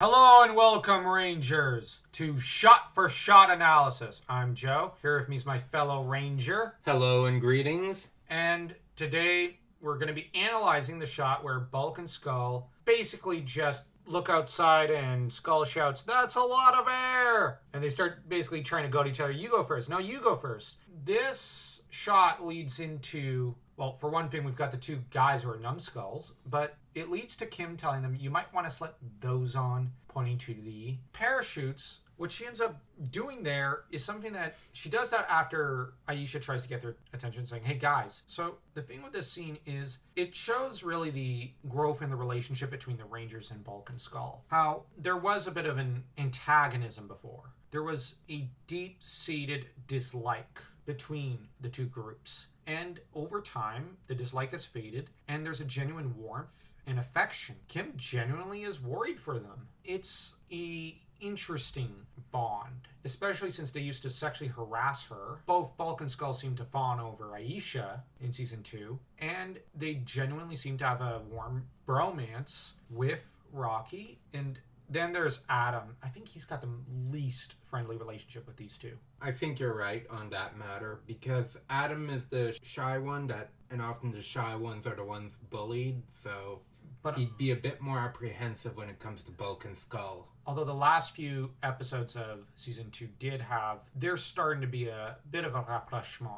Hello and welcome, Rangers, to Shot for Shot Analysis. I'm Joe. Here with me is my fellow Ranger. Hello and greetings. And today we're going to be analyzing the shot where Bulk and Skull basically just look outside and Skull shouts, "That's a lot of air!" And they start basically trying to go to each other. You go first. No, you go first. This shot leads into, well, for one thing, we've got the two guys who are numbskulls, but it leads to Kim telling them, you might want to slip those on, pointing to the parachutes. What she ends up doing there is something that she does that after Aisha tries to get their attention, saying, hey guys. So the thing with this scene is it shows really the growth in the relationship between the Rangers and Bulk and Skull. How there was a bit of an antagonism before. There was a deep-seated dislike between the two groups. And over time, the dislike has faded, and there's a genuine warmth and affection. Kim genuinely is worried for them. It's a interesting bond, especially since they used to sexually harass her. Both Bulk and Skull seem to fawn over Aisha in season 2, and they genuinely seem to have a warm bromance with Rocky. And then there's Adam. I think he's got the least friendly relationship with these two. I think you're right on that matter, because Adam is the shy one and often the shy ones are the ones bullied, so he'd be a bit more apprehensive when it comes to Bulk and Skull. Although the last few episodes of season 2 there's starting to be a bit of a rapprochement.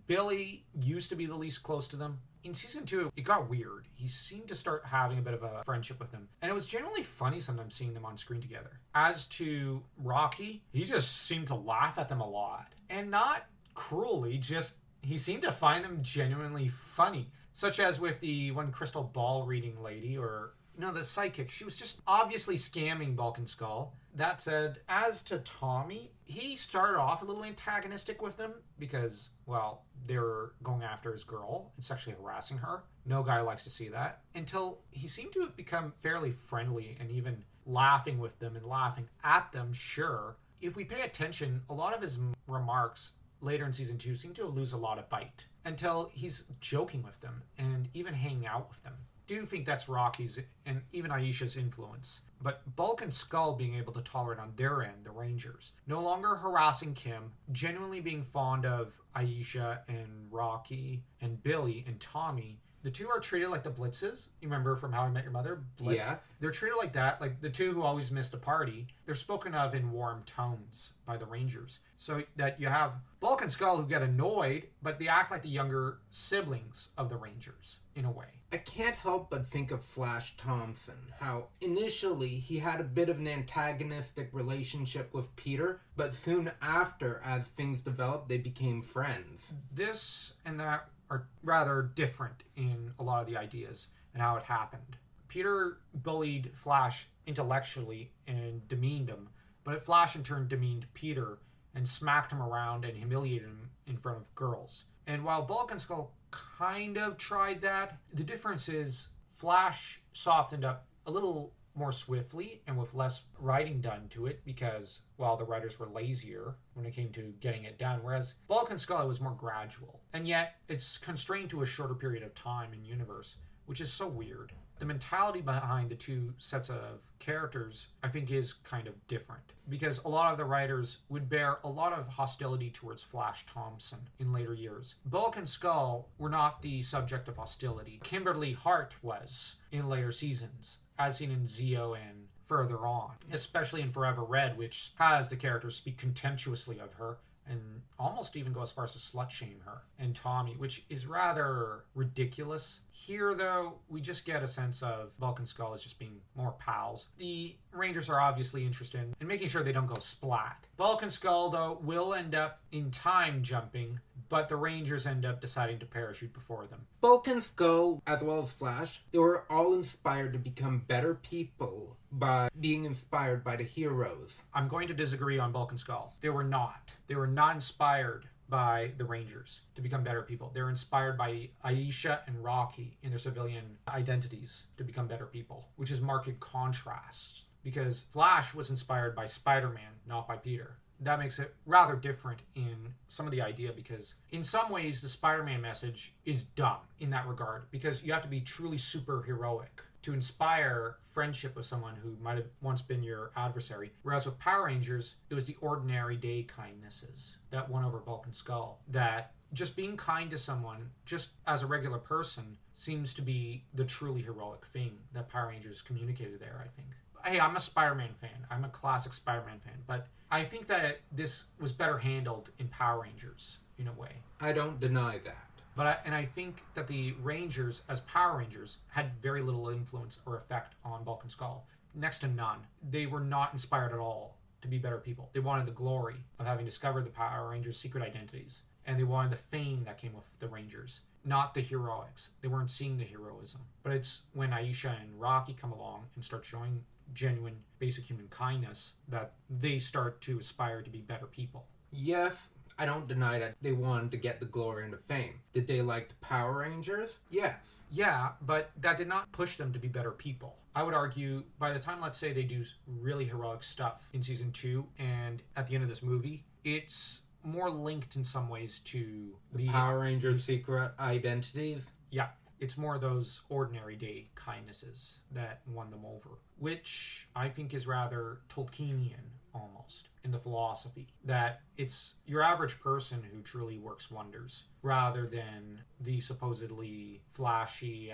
Billy used to be the least close to them. In season 2, it got weird. He seemed to start having a bit of a friendship with them. And it was genuinely funny sometimes seeing them on screen together. As to Rocky, he just seemed to laugh at them a lot. And not cruelly, just he seemed to find them genuinely funny. Such as with the one crystal ball reading lady, or the psychic. She was just obviously scamming Bulk and Skull. That said, as to Tommy, he started off a little antagonistic with them because, well, they were going after his girl and sexually harassing her. No guy likes to see that. Until he seemed to have become fairly friendly and even laughing with them and laughing at them, sure. If we pay attention, a lot of his remarks later in season 2 seem to lose a lot of bite until he's joking with them and even hanging out with them. Do think that's Rocky's and even Aisha's influence. But Bulk and Skull being able to tolerate on their end, the Rangers, no longer harassing Kim, genuinely being fond of Aisha and Rocky and Billy and Tommy. The two are treated like the Blitzes. You remember from How I Met Your Mother? Blitz. Yeah. They're treated like that, like the two who always missed a party. They're spoken of in warm tones by the Rangers. So that you have Bulk and Skull who get annoyed, but they act like the younger siblings of the Rangers, in a way. I can't help but think of Flash Thompson, how initially he had a bit of an antagonistic relationship with Peter, but soon after, as things developed, they became friends. This and that are rather different in a lot of the ideas and how it happened. Peter bullied Flash intellectually and demeaned him, but Flash in turn demeaned Peter and smacked him around and humiliated him in front of girls. And while Bulk and Skull kind of tried that, the difference is Flash softened up a little more swiftly and with less writing done to it because, well, the writers were lazier when it came to getting it done, whereas Bulk and Skull was more gradual. And yet, it's constrained to a shorter period of time in universe, which is so weird. The mentality behind the two sets of characters, I think, is kind of different. Because a lot of the writers would bear a lot of hostility towards Flash Thompson in later years. Bulk and Skull were not the subject of hostility. Kimberly Hart was in later seasons, as seen in Zeo and further on. Especially in Forever Red, which has the characters speak contemptuously of her and almost even go as far as to slut-shame her and Tommy, which is rather ridiculous. Here, though, we just get a sense of Bulk and Skull as just being more pals. The Rangers are obviously interested in making sure they don't go splat. Bulk and Skull, though, will end up in time jumping, but the Rangers end up deciding to parachute before them. Bulk and Skull, as well as Flash, they were all inspired to become better people by being inspired by the heroes. I'm going to disagree on Bulk and Skull. They were not. They were not inspired by the Rangers to become better people. They're inspired by Aisha and Rocky in their civilian identities to become better people, which is marked contrasts. Because Flash was inspired by Spider-Man, not by Peter. That makes it rather different in some of the idea because in some ways the Spider-Man message is dumb in that regard because you have to be truly super heroic to inspire friendship with someone who might have once been your adversary. Whereas with Power Rangers, it was the ordinary day kindnesses that won over Bulk and Skull. That just being kind to someone, just as a regular person, seems to be the truly heroic thing that Power Rangers communicated there, I think. Hey, I'm a Spider-Man fan. I'm a classic Spider-Man fan. But I think that this was better handled in Power Rangers, in a way. I don't deny that. But I think that the Rangers, as Power Rangers, had very little influence or effect on Bulk and Skull. Next to none. They were not inspired at all to be better people. They wanted the glory of having discovered the Power Rangers' secret identities. And they wanted the fame that came with the Rangers, not the heroics. They weren't seeing the heroism. But it's when Aisha and Rocky come along and start showing genuine basic human kindness that they start to aspire to be better people. Yes, I don't deny that they wanted to get the glory and the fame. Did they like the Power Rangers? Yes. Yeah, but that did not push them to be better people. I would argue by the time, let's say, they do really heroic stuff in season 2 and at the end of this movie, it's more linked in some ways to the Power Rangers' secret identities. Yeah, it's more those ordinary day kindnesses that won them over, which I think is rather Tolkienian almost in the philosophy, that it's your average person who truly works wonders rather than the supposedly flashy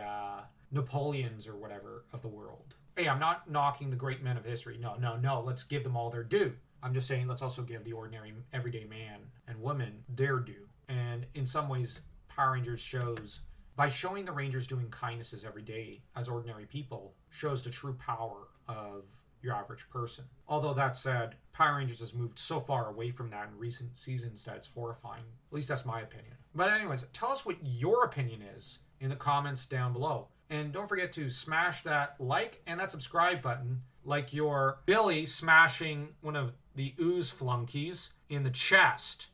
Napoleons or whatever of the world. Hey, I'm not knocking the great men of history. No, let's give them all their due. I'm just saying let's also give the ordinary everyday man and woman their due. And in some ways, Power Rangers shows, by showing the Rangers doing kindnesses every day as ordinary people, shows the true power of your average person. Although that said, Power Rangers has moved so far away from that in recent seasons that it's horrifying. At least that's my opinion. But anyways, tell us what your opinion is in the comments down below. And don't forget to smash that like and that subscribe button, like you're Billy smashing one of the ooze flunkies in the chest.